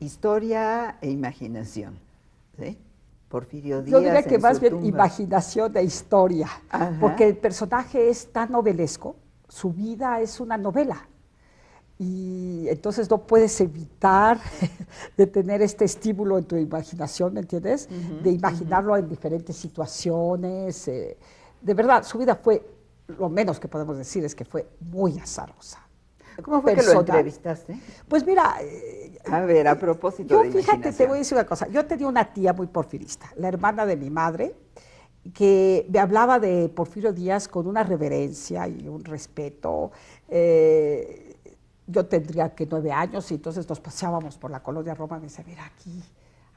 historia e imaginación, ¿sí? Porfirio Yo Díaz diría que en más su bien tumba. imaginación e historia, Ajá. porque el personaje es tan novelesco, su vida es una novela. Y entonces no puedes evitar de tener este estímulo en tu imaginación, ¿me entiendes? De Ujú, ujú. imaginarlo en diferentes situaciones. De verdad, su vida fue, lo menos que podemos decir es que fue muy azarosa. ¿Cómo fue que lo Personal. entrevistaste? Pues mira, A ver, a propósito yo de fíjate, te voy a imaginación. decir una cosa. Yo tenía una tía muy porfirista, la hermana de mi madre, que me hablaba de Porfirio Díaz con una reverencia y un respeto. Eh, yo tendría que 9 años y entonces nos paseábamos por la colonia Roma y me decía, mira,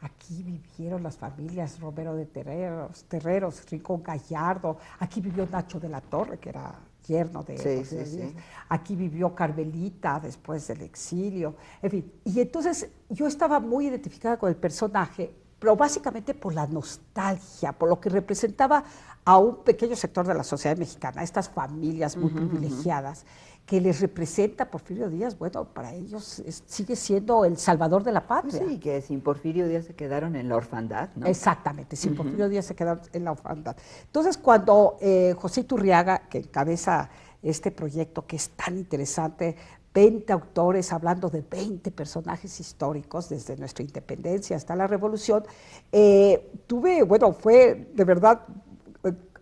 aquí vivieron las familias Romero de Terreros, Rincón Gallardo, aquí vivió Nacho de la Torre, que era yerno de Sí, sí, Porfirio Díaz, sí. aquí vivió Carmelita después del exilio, en fin. Y entonces yo estaba muy identificada con el personaje, pero básicamente por la nostalgia, por lo que representaba a un pequeño sector de la sociedad mexicana, estas familias muy Ujú, ujú. privilegiadas, que les representa Porfirio Díaz. Bueno, para ellos sigue siendo el salvador de la Pues patria. sí, que sin Porfirio Díaz se quedaron en la orfandad, ¿no? Exactamente, sin Ujú. Porfirio Díaz se quedaron en la orfandad. Entonces, cuando José Iturriaga, que encabeza este proyecto que es tan interesante, 20 autores hablando de 20 personajes históricos desde nuestra independencia hasta la revolución, bueno, fue de verdad,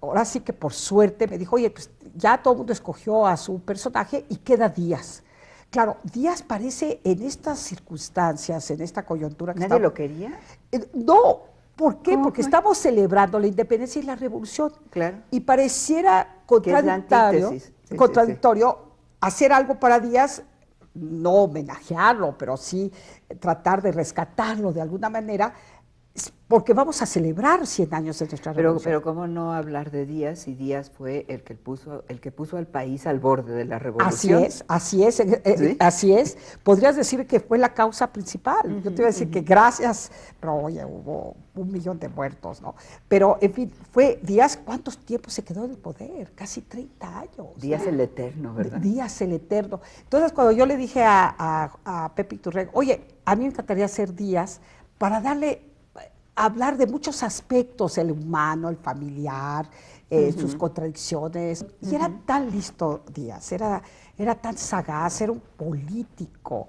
ahora sí que por suerte me dijo, oye, pues ya todo el mundo escogió a su personaje y queda Díaz. Claro, Díaz parece en estas circunstancias, en esta coyuntura que ¿Nadie está. lo quería? No, ¿por qué? ¿Cómo Porque fue? estamos celebrando la independencia y la revolución. Claro, Y pareciera que es la contradictorio, antítesis. Sí, sí, sí. contradictorio hacer algo para Díaz, no homenajearlo, pero sí tratar de rescatarlo de alguna manera, porque vamos a celebrar 100 años de nuestra revolución. Pero ¿cómo no hablar de Díaz si Díaz fue el que puso al país al borde de la revolución? Así es, ¿Sí? así es. Podrías decir que fue la causa principal. Yo te iba Ujú, a decir que ujú. gracias, pero oye, hubo 1 millón de muertos, ¿no? Pero, en fin, fue Díaz, ¿cuántos tiempos se quedó en el poder? Casi 30 años, Díaz ¿no? el Eterno, ¿verdad? Díaz el Eterno. Entonces, cuando yo le dije a Pepe Iturreg, oye, a mí me encantaría ser Díaz para hablar de muchos aspectos, el humano, el familiar, sus Ujú, contradicciones. Y era ujú. tan listo Díaz, era tan sagaz, era un político,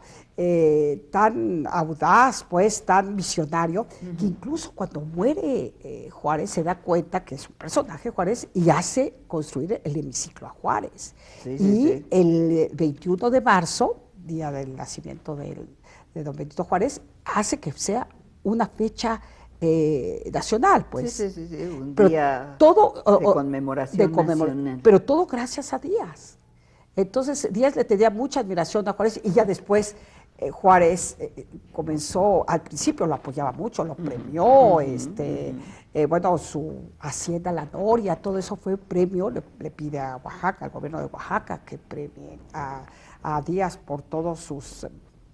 tan audaz, pues, tan visionario, que Ujú. incluso cuando muere Juárez se da cuenta que es un personaje Juárez y hace construir el hemiciclo a Juárez. Sí, sí, Y sí. el 21 de marzo, día del nacimiento de don Benito Juárez, hace que sea una fecha nacional, Sí, pues. sí, sí, sí, un Pero día todo de de conmemoración nacional. pero todo gracias a Díaz. Entonces Díaz le tenía mucha admiración a Juárez y ya después Juárez comenzó, al principio lo apoyaba mucho, lo Ujú, premió, ujú, ujú. bueno, su hacienda La Noria, todo eso fue premio, le pide a Oaxaca, al gobierno de Oaxaca, que premie a Díaz por todos sus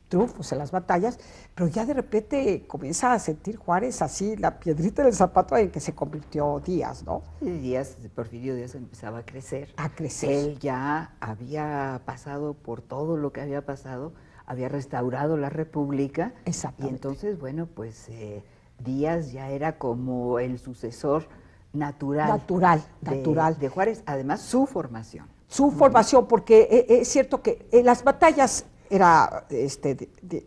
triunfos en las batallas, pero ya de repente comienza a sentir Juárez así la piedrita en el zapato en que se convirtió Díaz, ¿no? Y Díaz, Porfirio Díaz empezaba a crecer. A crecer. Él ya había pasado por todo lo que había pasado, había restaurado la República y Exactamente. entonces, bueno, pues Díaz ya era como el sucesor natural Natural, natural. de Juárez, además su formación. Su Ujú, formación, porque es cierto que en las batallas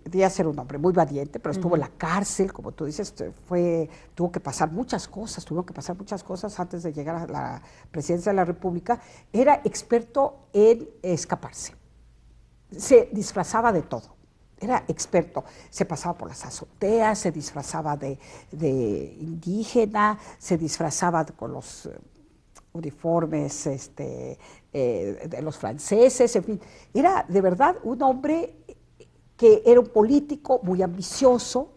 Díaz era un hombre muy valiente, pero estuvo en ujú. la cárcel, como tú dices, tuvo que pasar muchas cosas, tuvo que pasar muchas cosas antes de llegar a la presidencia de la República. Era experto en escaparse, se disfrazaba de todo. Era experto, se pasaba por las azoteas, se disfrazaba de indígena, se disfrazaba con los uniformes de los franceses, en fin. Era de verdad un hombre que era un político muy ambicioso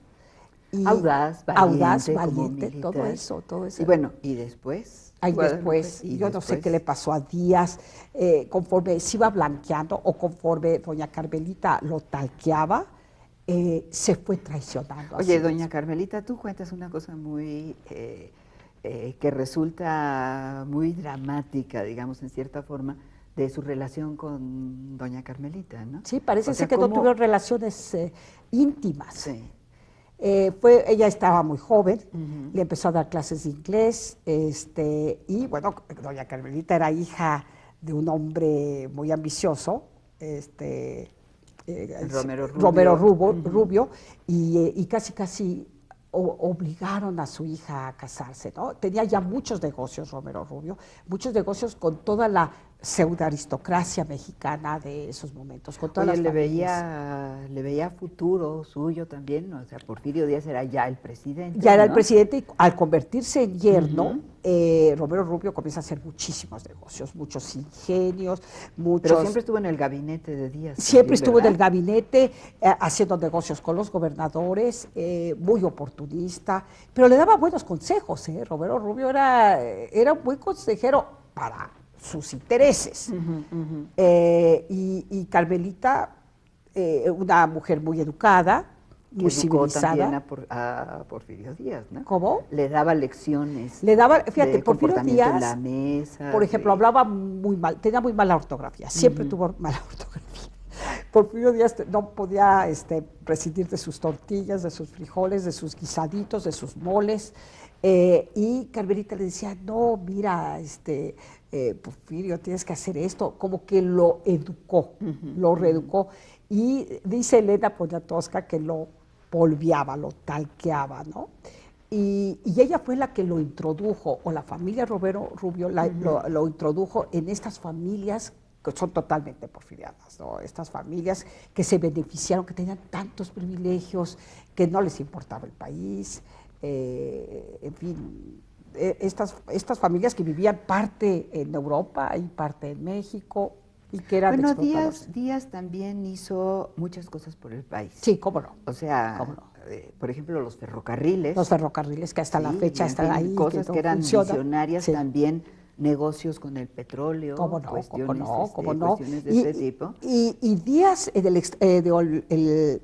y Audaz, audaz, valiente como valiente, todo militar. eso, todo Y eso. bueno, y después, Ahí Guadalupe, después, y yo no sé qué le después. pasó a Díaz, conforme se iba blanqueando o conforme doña Carmelita lo talqueaba, se fue traicionando a Oye, sí doña mismo. Carmelita, tú cuentas una cosa muy que resulta muy dramática, digamos, en cierta forma, de su relación con doña Carmelita, ¿no? Sí, O parece ser sea, que no tuvieron cómo, relaciones íntimas. sí, Ella estaba muy joven, le empezó a dar clases de inglés, y bueno, doña Carmelita era hija de un hombre muy ambicioso, Romero Romero Rubio. Rubio, y casi obligaron a su hija a casarse, ¿no? Tenía ya muchos negocios Romero Rubio, muchos negocios con toda la pseudoaristocracia mexicana de esos momentos, con todas Oye, las familias. le veía futuro suyo también, ¿no? O sea, Porfirio Díaz era ya el presidente, Ya era el ¿no? presidente y al convertirse en yerno, Romero Rubio comienza a hacer muchísimos negocios, muchos ingenios, Pero siempre estuvo en el gabinete de Díaz siempre también, estuvo en el ¿verdad? gabinete haciendo negocios con los gobernadores, muy oportunista, pero le daba buenos consejos, ¿eh? Romero Rubio era un buen consejero para sus intereses. Y Carmelita, una mujer muy educada, Que muy educó también civilizada. a Porfirio Díaz, ¿no? ¿Cómo? Le daba lecciones Le daba, fíjate, de Porfirio comportamiento en la Díaz, mesa. por ejemplo, hablaba muy mal, tenía muy mala ortografía, siempre tuvo mala ortografía. Porfirio Díaz no podía prescindir de sus tortillas, de sus frijoles, de sus guisaditos, de sus moles, y Carmelita le decía, no, mira, Porfirio, tienes que hacer esto, como que lo educó, lo reeducó, y dice Elena Poniatowska que lo polviaba, lo talqueaba, ¿no? Y ella fue la que lo introdujo, o la familia Romero Rubio lo introdujo en estas familias que son totalmente porfirianas, ¿no? Estas familias que se beneficiaron, que tenían tantos privilegios, que no les importaba el país, en fin, estas familias que vivían parte en Europa y parte en México y que eran Bueno, explotadores. Díaz también hizo muchas cosas por el país. Sí, cómo no. O sea, ¿Cómo no? por ejemplo, los ferrocarriles. Los ferrocarriles que hasta la Sí, fecha en están fin, ahí, cosas no que eran funcionan. visionarias Sí. también, negocios con el petróleo, ¿Cómo no? ¿Cómo no? cuestiones de ese tipo. Y Díaz,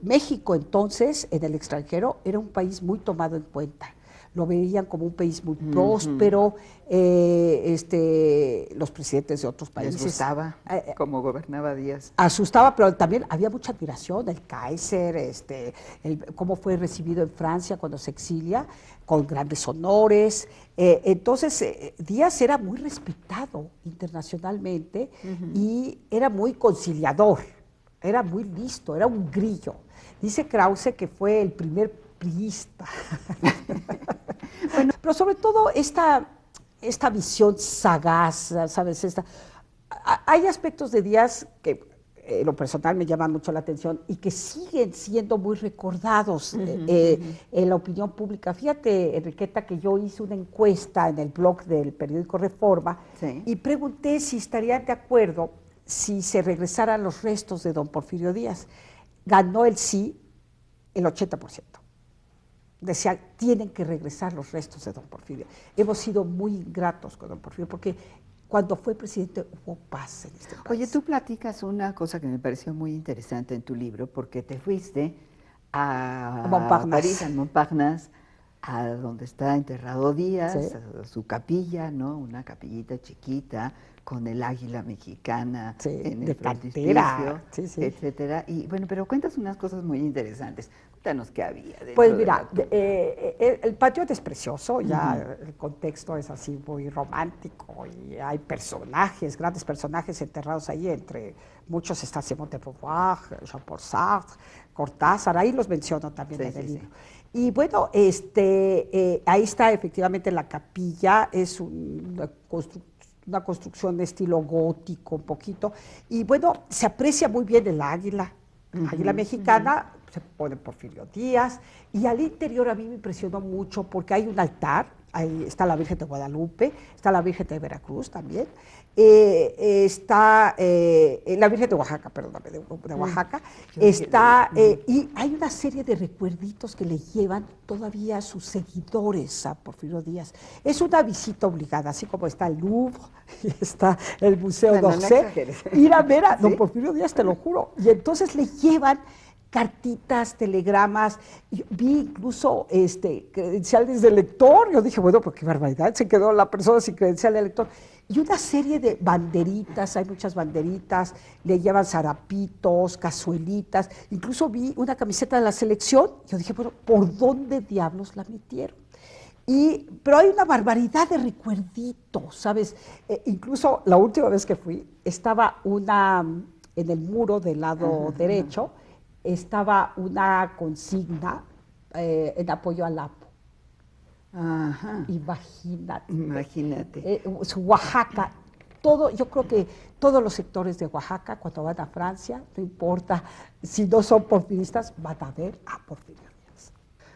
México entonces, en el extranjero, era un país muy tomado en cuenta. Lo veían como un país muy próspero, los presidentes de otros países. Les gustaba cómo gobernaba Díaz. Asustaba, pero también había mucha admiración. El Kaiser, cómo fue recibido en Francia cuando se exilia, con grandes honores. Entonces, Díaz era muy respetado internacionalmente y era muy conciliador, era muy listo, era un grillo. Dice Krause que fue el primer priista. Bueno, pero sobre todo esta visión sagaz, ¿sabes? Hay aspectos de Díaz que en lo personal me llaman mucho la atención y que siguen siendo muy recordados en la opinión pública. Fíjate, Enriqueta, que yo hice una encuesta en el blog del periódico Reforma y pregunté si estarían de acuerdo si se regresaran los restos de don Porfirio Díaz. Ganó el sí el 80%. Decía, tienen que regresar los restos de don Porfirio. Hemos sido muy ingratos con don Porfirio porque cuando fue presidente hubo paz en este país. Oye, tú platicas una cosa que me pareció muy interesante en tu libro, porque te fuiste a París, a Montparnasse, a donde está enterrado Díaz, a su capilla, ¿no? Una capillita chiquita con el águila mexicana en el frontispicio, etcétera. Y bueno, pero cuentas unas cosas muy interesantes. Cuéntanos qué había. Pues mira, el patio es precioso, ya el contexto es así muy romántico y hay personajes, grandes personajes enterrados ahí, entre muchos está Simón de Beauvoir, Jean-Paul Sartre, Cortázar, ahí los menciono también en el libro. Y bueno, ahí está efectivamente la capilla, es una construcción de estilo gótico un poquito, y bueno, se aprecia muy bien el águila mexicana, se pone Porfirio Díaz, y al interior a mí me impresionó mucho porque hay un altar, ahí está la Virgen de Guadalupe, está la Virgen de Veracruz también, está la Virgen de Oaxaca, perdóname, de Oaxaca, está, y hay una serie de recuerditos que le llevan todavía a sus seguidores a Porfirio Díaz. Es una visita obligada, así como está el Louvre, y está el Museo d'Orsay, ir a ver a don Porfirio Díaz, te lo juro, y entonces le llevan cartitas, telegramas, vi incluso credenciales de lector, yo dije, bueno, pues qué barbaridad, se quedó la persona sin credencial de lector, y una serie de banderitas, hay muchas banderitas, le llevan zarapitos, cazuelitas, incluso vi una camiseta de la selección, yo dije, bueno, ¿por dónde diablos la metieron? Pero hay una barbaridad de recuerditos, ¿sabes? Incluso la última vez que fui, estaba en el muro del lado derecho, estaba una consigna en apoyo al APO. Ajá. Imagínate. Imagínate. Oaxaca, yo creo que todos los sectores de Oaxaca, cuando van a Francia, no importa si no son porfiristas, van a ver a Porfirio Díaz.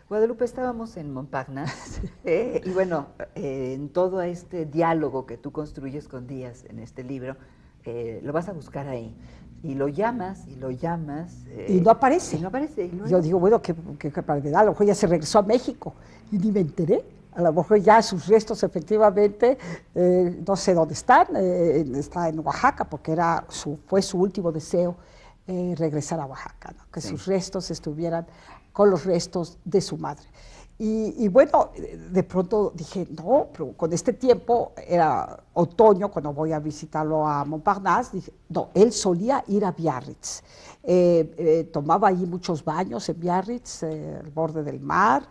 Guadalupe, estábamos en Montparnasse y bueno, en todo este diálogo que tú construyes con Díaz en este libro, lo vas a buscar ahí. Y lo llamas, y lo llamas. Y no aparece. Y no aparece. Y yo digo, bueno, qué barbaridad, a lo mejor ya se regresó a México y ni me enteré. A lo mejor ya sus restos efectivamente, no sé dónde están, está en Oaxaca, porque fue su último deseo regresar a Oaxaca, ¿no? Que sus restos estuvieran con los restos de su madre. Y bueno, de pronto dije, no, pero con este tiempo, era otoño, cuando voy a visitarlo a Montparnasse, dije, no, él solía ir a Biarritz. Tomaba allí muchos baños en Biarritz, al borde del mar,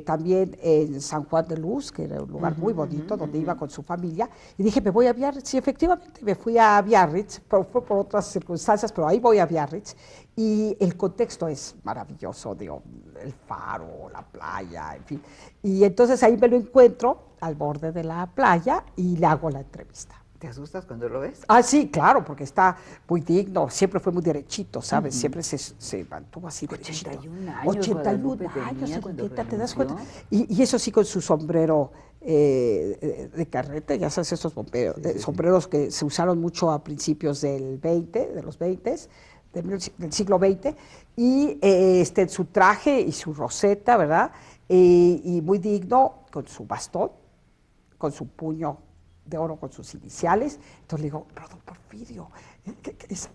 también en San Juan de Luz, que era un lugar muy bonito, donde iba con su familia, y dije, me voy a Biarritz, y efectivamente me fui a Biarritz, fue por otras circunstancias, pero ahí voy a Biarritz, y el contexto es maravilloso, digo, el faro, la playa, en fin, y entonces ahí me lo encuentro al borde de la playa y le hago la entrevista. ¿Te asustas cuando lo ves? Ah, sí, claro, porque está muy digno, siempre fue muy derechito, ¿sabes? Siempre se mantuvo así derechito. 81 años. 81 años, ¿te das cuenta? Y eso sí, con su sombrero de carrete, ya sabes, estos sombreros que se usaron mucho a principios del 20, de los 20, del siglo XX, y su traje y su roseta, ¿verdad? Y muy digno, con su bastón, con su puño de oro con sus iniciales. Entonces le digo, pero don Porfirio,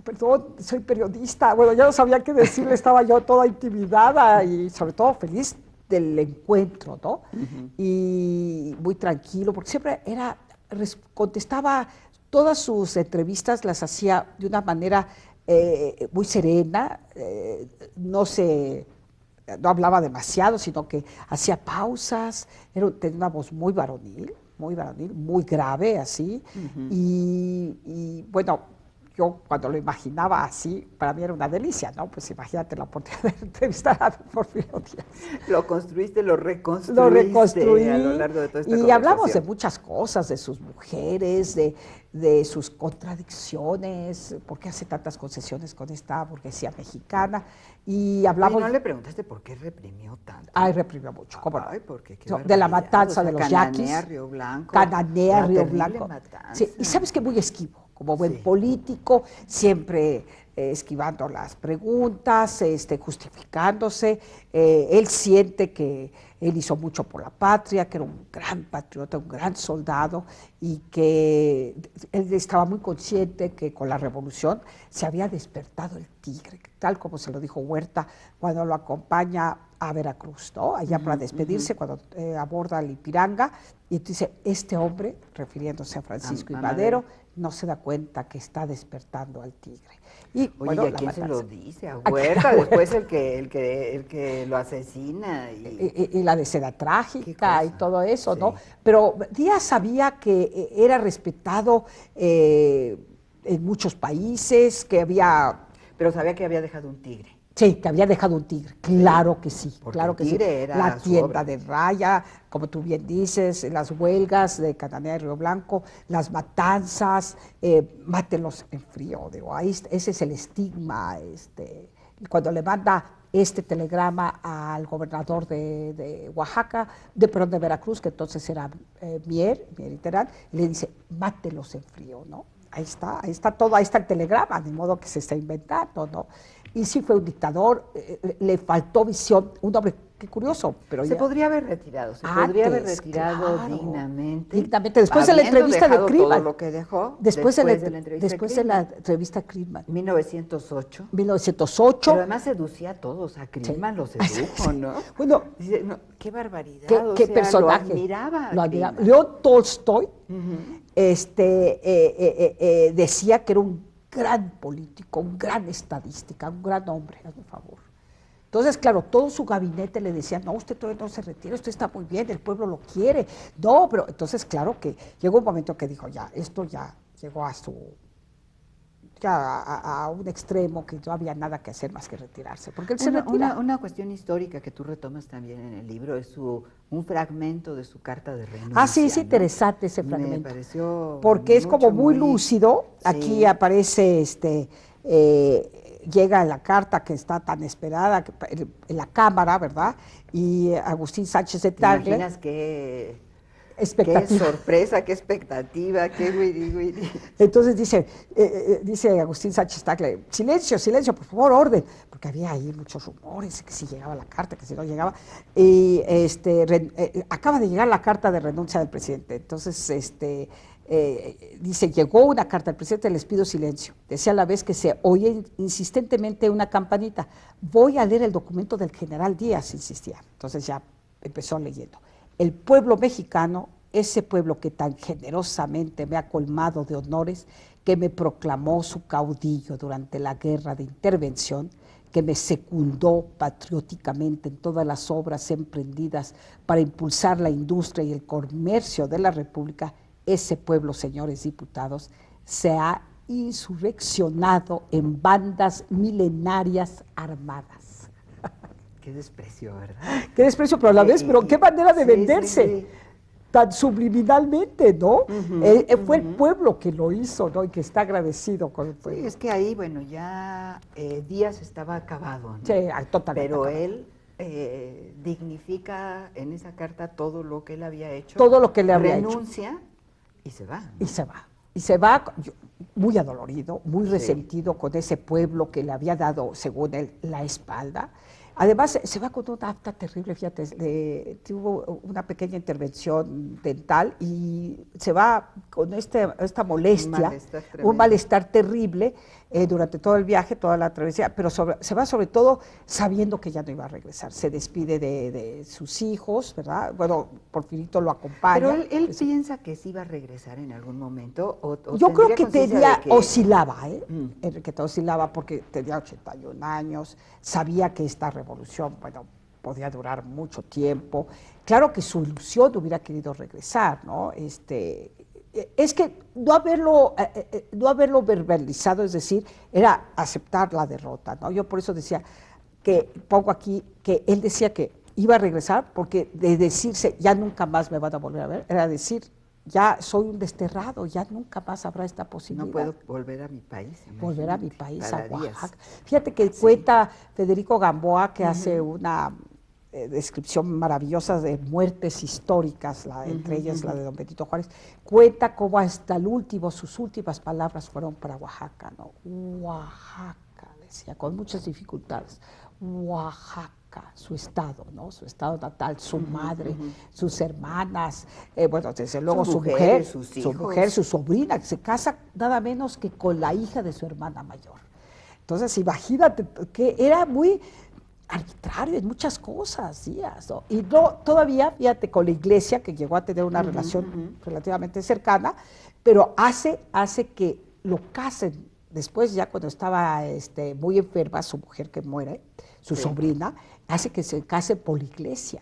perdón, soy periodista. Bueno, ya no sabía qué decirle, estaba yo toda intimidada y sobre todo feliz del encuentro, ¿no? Y muy tranquilo, porque siempre contestaba, todas sus entrevistas las hacía de una manera muy serena, no hablaba demasiado, sino que hacía pausas, tenía una voz muy varonil, muy grave, así, y bueno, yo cuando lo imaginaba así, para mí era una delicia, ¿no? Pues imagínate la oportunidad de entrevistar a Porfirio Díaz. Lo construiste, lo reconstruí a lo largo de toda esta conversación. Y hablamos de muchas cosas, de sus mujeres, de sus contradicciones, por qué hace tantas concesiones con esta burguesía mexicana, y hablamos... ¿Y no le preguntaste por qué reprimió tanto? Ay, reprimió mucho, ¿cómo no? Ay, porque de la matanza de los yaquis. Cananea, Río Blanco. Cananea, Río Blanco. Matanza. Sí, y sabes que muy esquivo, como buen político, siempre esquivando las preguntas, justificándose. Él siente que él hizo mucho por la patria, que era un gran patriota, un gran soldado, y que él estaba muy consciente que con la revolución se había despertado el tigre, tal como se lo dijo Huerta cuando lo acompaña a Veracruz, ¿no? Allá para despedirse, cuando aborda el Ipiranga, y dice, este hombre, refiriéndose a Francisco I. Madero, no se da cuenta que está despertando al tigre. Y, oye, bueno, ¿y a quién se lo dice? A Huerta, después el que lo asesina. Y la de Seda Trágica y todo eso, ¿no? Pero Díaz sabía que era respetado en muchos países, que había... Pero sabía que había dejado un tigre. Sí, que había dejado un tigre, claro que sí, porque claro que sí. Era la tienda de raya, como tú bien dices, las huelgas de Cananea y Río Blanco, las matanzas, mátenlos en frío, digo, ahí, ese es el estigma. Cuando le manda este telegrama al gobernador de Oaxaca, de Veracruz, que entonces era Mier literal, le dice, mátelos en frío, ¿no? Ahí está todo, ahí está el telegrama, de modo que se está inventando, ¿no? Y sí fue un dictador, le faltó visión, un hombre, qué curioso, pero se podría haber retirado, podría haber retirado claro, dignamente, después de la entrevista de Kriegman. Todo lo que dejó, después de la entrevista de Kriegman. 1908. Pero además seducía a todos, a Kriegman lo sedujo, ¿no? Bueno, dice, no, qué barbaridad, qué personaje. Lo admiraba. León Tolstoy decía que era un gran político, un gran estadística, un gran hombre, hazme favor. Entonces, claro, todo su gabinete le decía, no, usted todavía no se retira, usted está muy bien, el pueblo lo quiere. No, pero entonces, claro que llegó un momento que dijo, ya, esto ya llegó a un extremo que no había nada que hacer más que retirarse, porque él se retira. Una cuestión histórica que tú retomas también en el libro es un fragmento de su carta de renuncia. Ah, sí, es interesante ese fragmento. Me pareció porque es como muy lúcido. Sí. Aquí aparece llega la carta que está tan esperada en la Cámara, ¿verdad? Y Agustín Sánchez de Tagle. ¿Te imaginas qué sorpresa, qué expectativa, qué güiri? Entonces dice Agustín Sánchez Tagle, silencio, silencio, por favor, orden, porque había ahí muchos rumores, que si llegaba la carta, que si no llegaba, y acaba de llegar la carta de renuncia del presidente. Entonces, dice, llegó una carta del presidente, les pido silencio. Decía a la vez que se oye insistentemente una campanita. Voy a leer el documento del general Díaz, insistía. Entonces ya empezó leyendo. El pueblo mexicano, ese pueblo que tan generosamente me ha colmado de honores, que me proclamó su caudillo durante la guerra de intervención, que me secundó patrióticamente en todas las obras emprendidas para impulsar la industria y el comercio de la República, ese pueblo, señores diputados, se ha insurreccionado en bandas milenarias armadas. Qué desprecio, ¿verdad? Qué desprecio, pero a la vez, pero qué manera de venderse. Sí. Tan subliminalmente, ¿no? Fue el pueblo que lo hizo, ¿no? Y que está agradecido con el pueblo. Sí, es que ahí, bueno, ya Díaz estaba acabado, ¿no? Sí, totalmente. Pero él dignifica en esa carta todo lo que él había hecho. Todo lo que le había hecho. Renuncia y se va, ¿no? Y se va. Y se va muy adolorido, muy resentido con ese pueblo que le había dado, según él, la espalda. Además, se va con una afta terrible, fíjate, tuvo una pequeña intervención dental y se va con esta molestia, un malestar terrible durante todo el viaje, toda la travesía, pero se va sobre todo sabiendo que ya no iba a regresar. Se despide de sus hijos, ¿verdad? Bueno, Porfirito lo acompaña. Pero él piensa que sí iba a regresar en algún momento. Yo creo que oscilaba, Enriqueta oscilaba porque tenía 81 años, sabía que esta revolución, bueno, podía durar mucho tiempo. Claro que su ilusión hubiera querido regresar, ¿no? Es que no haberlo verbalizado, es decir, era aceptar la derrota, ¿no? Yo por eso decía que pongo aquí que él decía que iba a regresar porque de decirse ya nunca más me van a volver a ver, era decir ya soy un desterrado, ya nunca más habrá esta posibilidad. No puedo volver a mi país. Volver a mi país, a Oaxaca. Fíjate que el poeta Federico Gamboa, que hace una descripción maravillosa de muertes históricas, entre ellas la de don Benito Juárez, cuenta cómo hasta el último, sus últimas palabras fueron para Oaxaca, ¿no? Oaxaca, decía, con muchas dificultades. Oaxaca, su estado, ¿no? Su estado natal, su madre, sus hermanas, bueno, desde luego su mujer, su sobrina, que se casa nada menos que con la hija de su hermana mayor. Entonces, imagínate que era muy arbitrario en muchas cosas, Díaz, ¿no? Y no, todavía, fíjate, con la iglesia, que llegó a tener una relación relativamente cercana, pero hace que lo casen. Después, ya cuando estaba muy enferma, su mujer que muere, su sobrina, hace que se case por la iglesia.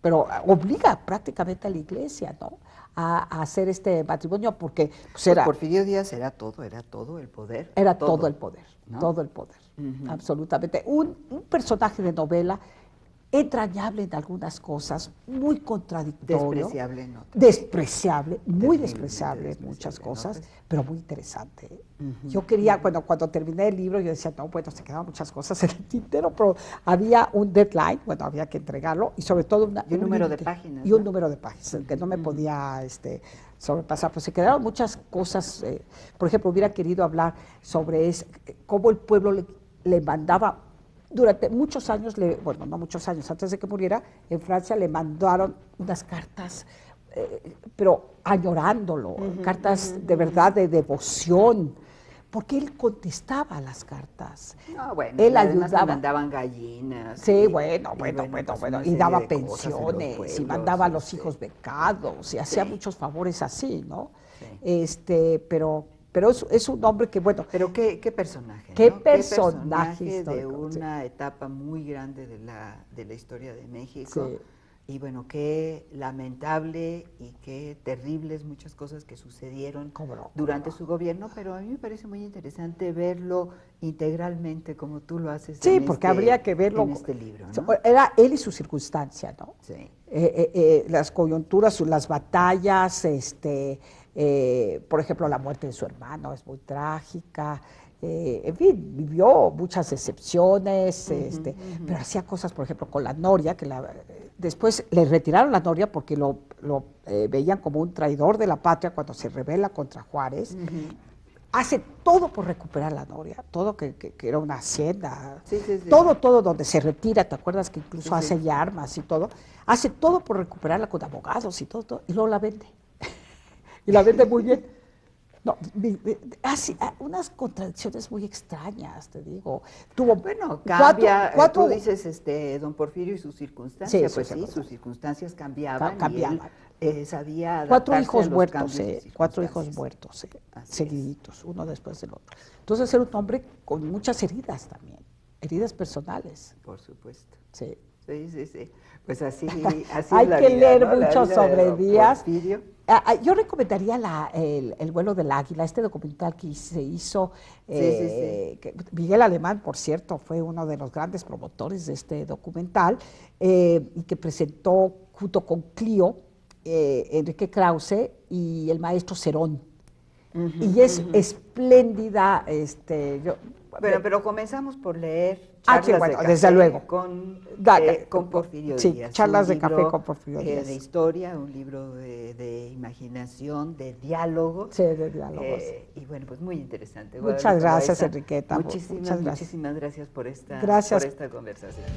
Pero obliga prácticamente a la iglesia, ¿no? A hacer este matrimonio porque pues era... Porfirio Díaz era todo el poder. Era todo el poder, ¿no? Todo el poder, absolutamente. Un personaje de novela entrañable en algunas cosas, muy contradictorio. Despreciable, ¿no? Despreciable, muy despreciable en muchas cosas, ¿no? Pero muy interesante. Yo quería, cuando terminé el libro, yo decía, no, bueno, se quedaban muchas cosas en el tintero, pero había un deadline, bueno, había que entregarlo, y sobre todo un número de páginas. Y un número de páginas, que no me podía sobrepasar, pues se quedaron muchas cosas. Por ejemplo, hubiera querido hablar sobre cómo el pueblo le mandaba. Durante muchos años, bueno, no muchos años, antes de que muriera, en Francia le mandaron unas cartas, pero añorándolo, cartas de verdad de devoción, porque él contestaba las cartas. No, bueno, él además ayudaba. mandaban gallinas. Sí, bueno, y daba pensiones, y mandaba a los hijos becados, y hacía muchos favores así, ¿no? pero es un hombre que, bueno... Pero qué personaje, ¿Qué ¿no? personaje de histórico, una etapa muy grande de la historia de México. Sí. Y bueno, qué lamentable y qué terribles muchas cosas que sucedieron durante su gobierno, pero a mí me parece muy interesante verlo integralmente como tú lo haces porque habría que verlo en este libro, ¿no? Era él y su circunstancia, ¿no? Sí. Las coyunturas, las batallas, por ejemplo, la muerte de su hermano es muy trágica. En fin, vivió muchas decepciones, pero hacía cosas, por ejemplo, con la noria, que después le retiraron la noria porque lo veían como un traidor de la patria cuando se rebela contra Juárez. Hace todo por recuperar la noria, todo que era una hacienda, todo donde se retira, ¿te acuerdas que incluso hace ya armas y todo? Hace todo por recuperarla con abogados y todo, y luego la vende. Y la vende muy bien. No, hace unas contradicciones muy extrañas, te digo. Bueno, cambia, tú dices don Porfirio y sus circunstancias, sus circunstancias cambiaban. Y él sabía adaptarse 4 hijos a los muertos, cambios de 4 hijos muertos, seguiditos, uno después del otro. Entonces era un hombre con muchas heridas también, heridas personales. Por supuesto. Sí. Sí. Pues así hay es la que vida, leer ¿no? mucho sobre Díaz. Porfirio. Yo recomendaría el vuelo del águila, este documental que se hizo. Que Miguel Alemán, por cierto, fue uno de los grandes promotores de este documental y que presentó junto con Clio, Enrique Krause y el maestro Cerón. Y es espléndida. Pero comenzamos por leer charlas de café desde luego. Con Porfirio Díaz. Charlas de café con Porfirio Díaz. De historia, un libro de imaginación, de diálogos. Sí, de diálogos. Y bueno, pues muy interesante. Muchas gracias, Enriqueta. Muchísimas gracias por esta conversación.